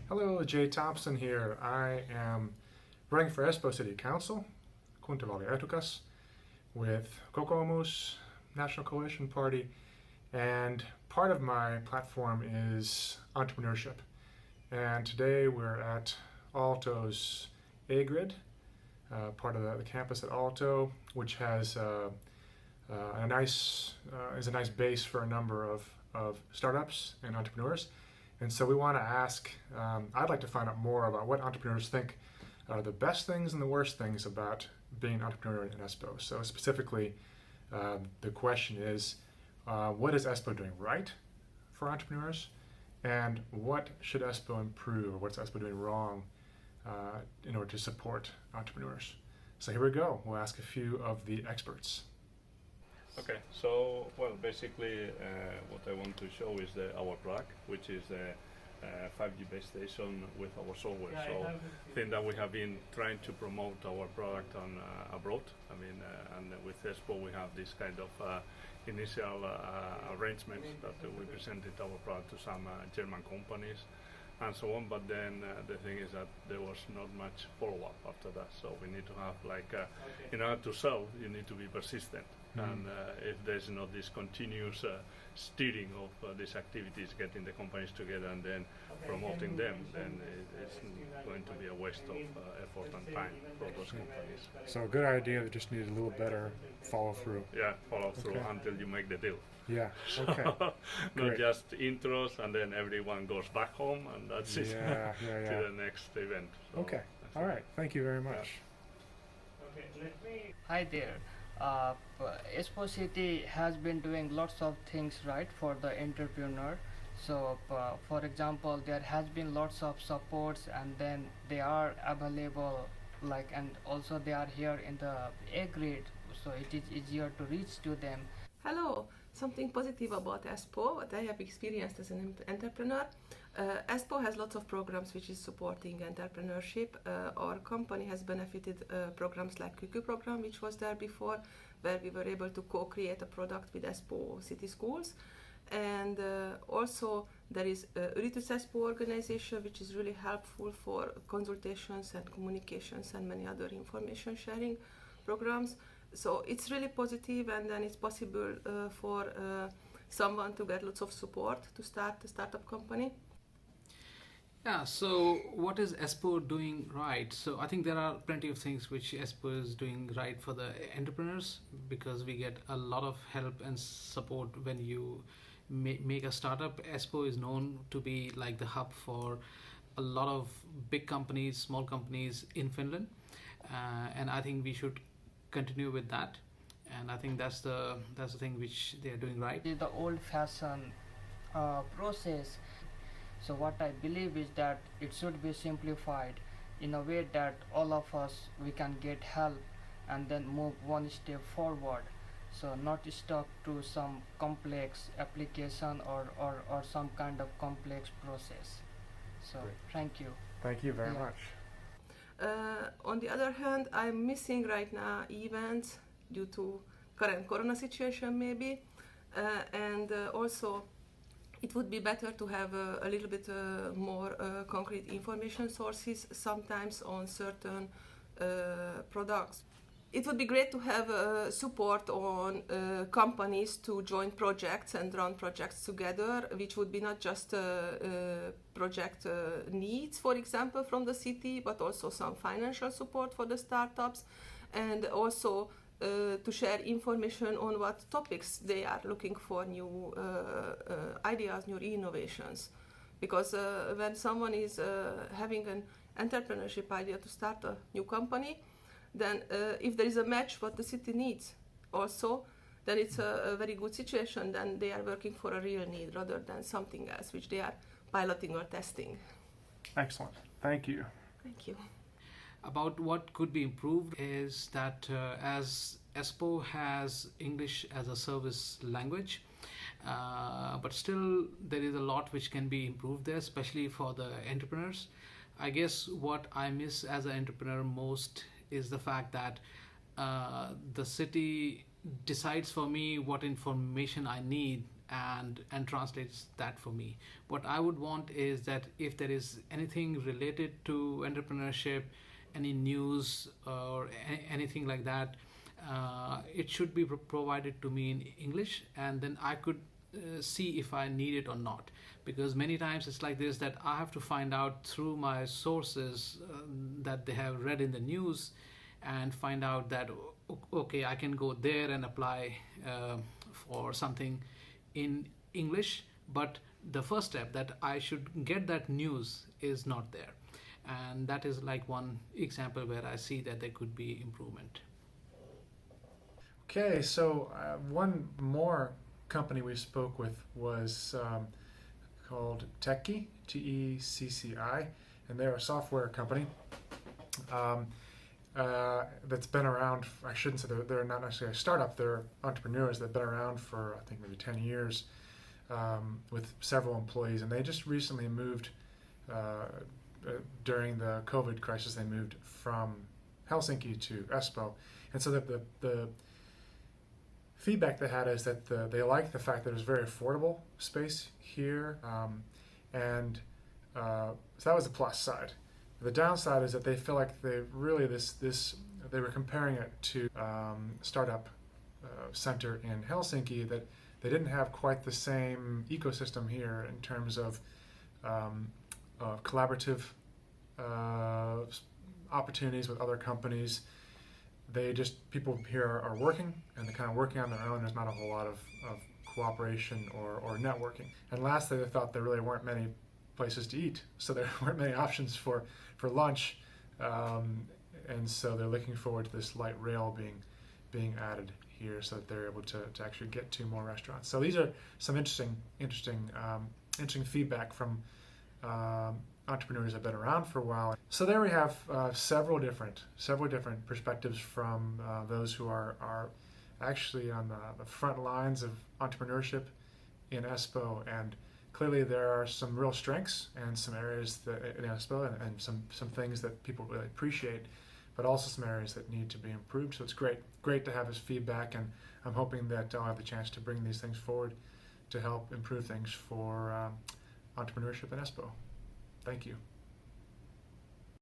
Hello, Jay Thompson here. I am running for Espoo City Council, kuntavaaliehdokas, with Kokoomus, National Coalition Party, and part of my platform is entrepreneurship. And today we're at Aalto's A-Grid, part of the campus at Aalto, which has is a nice base for a number of startups and entrepreneurs. And so we want to ask, I'd like to find out more about what entrepreneurs think are the best things and the worst things about being an entrepreneur in Espoo. So specifically, the question is, what is Espoo doing right for entrepreneurs? And what should Espoo improve, or what's Espoo doing wrong in order to support entrepreneurs? So here we go. We'll ask a few of the experts. Okay, so basically what I want to show is our product, which is a 5G base station with our software. So I think that we have been trying to promote our product on abroad. I mean, and with Espoo we have this kind of initial arrangement that we presented our product to some German companies and so on, but then the thing is that there was not much follow-up after that. So we need to have in order to sell, you need to be persistent. And if there's not this continuous steering of these activities, getting the companies together and then promoting them, then it's going to be a waste of effort and time for those companies. So a good idea that just needs a little better follow through. Yeah, follow through until you make the deal. Yeah, okay. Not just intros and then everyone goes back home and that's it Yeah. to the next event. So Okay, all right. Thank you very much. Hi there. Espoo City has been doing lots of things right for the entrepreneur. So, for example, there has been lots of supports, and then they are available, and also they are here in the A-grade, so it is easier to reach to them. Hello, something positive about Espoo, what I have experienced as an entrepreneur. Espoo has lots of programs which is supporting entrepreneurship. Our company has benefited programs like Kyky program, which was there before, where we were able to co-create a product with Espoo city schools. And also there is Yritys Espoo organization, which is really helpful for consultations and communications and many other information sharing programs. So it's really positive, and then it's possible for someone to get lots of support to start a startup company. Yeah, so what is Espoo doing right? So I think there are plenty of things which Espoo is doing right for the entrepreneurs, because we get a lot of help and support when you make a startup. Espoo is known to be like the hub for a lot of big companies, small companies in Finland, and I think we should continue with that. And I think that's the thing which they are doing right. It is the old-fashioned process. So what I believe is that it should be simplified in a way that all of us, we can get help and then move one step forward. So not stuck to some complex application or some kind of complex process. So Great. Thank you. Thank you very Yeah. much. On the other hand, I'm missing right now events due to current corona situation maybe, and also it would be better to have a little bit more concrete information sources sometimes on certain products. It would be great to have support on companies to join projects and run projects together, which would be not just project needs, for example, from the city, but also some financial support for the startups, and also to share information on what topics they are looking for, new ideas, new innovations. Because when someone is having an entrepreneurship idea to start a new company, then if there is a match what the city needs also, then it's a very good situation. Then they are working for a real need rather than something else which they are piloting or testing. Excellent. Thank you. Thank you. About what could be improved is that as Espoo has English as a service language, but still there is a lot which can be improved there, especially for the entrepreneurs. I guess what I miss as an entrepreneur most is the fact that the city decides for me what information I need and translates that for me. What I would want is that if there is anything related to entrepreneurship, any news or anything like that, it should be provided to me in English, and then I could see if I need it or not. Because many times it's like this, that I have to find out through my sources that they have read in the news, and find out that okay, I can go there and apply for something in English, but the first step that I should get that news is not there. And that is like one example where I see that there could be improvement. Okay, so one more company we spoke with was called Techy, Tecci, and they're a software company that's been around. I shouldn't say they're not necessarily a startup. They're entrepreneurs that've been around for I think maybe 10 years with several employees, and they just recently moved during the COVID crisis. They moved from Helsinki to Espoo, and so the feedback they had is that they liked the fact that it was very affordable space here, and so that was the plus side. The downside is that they feel like they really they were comparing it to startup center in Helsinki, that they didn't have quite the same ecosystem here in terms of collaborative opportunities with other companies. People here are working, and they're kind of working on their own. There's not a whole lot of cooperation or networking. And lastly, they thought there really weren't many places to eat, so there weren't many options for lunch, and so they're looking forward to this light rail being added here, so that they're able to actually get to more restaurants. So these are some interesting feedback from entrepreneurs that have been around for a while. So there we have several different perspectives from those who are actually on the front lines of entrepreneurship in Espoo, and clearly there are some real strengths and some areas in Espoo and some things that people really appreciate, but also some areas that need to be improved. So it's great to have his feedback, and I'm hoping that I'll have the chance to bring these things forward to help improve things for entrepreneurship in Espoo. Thank you.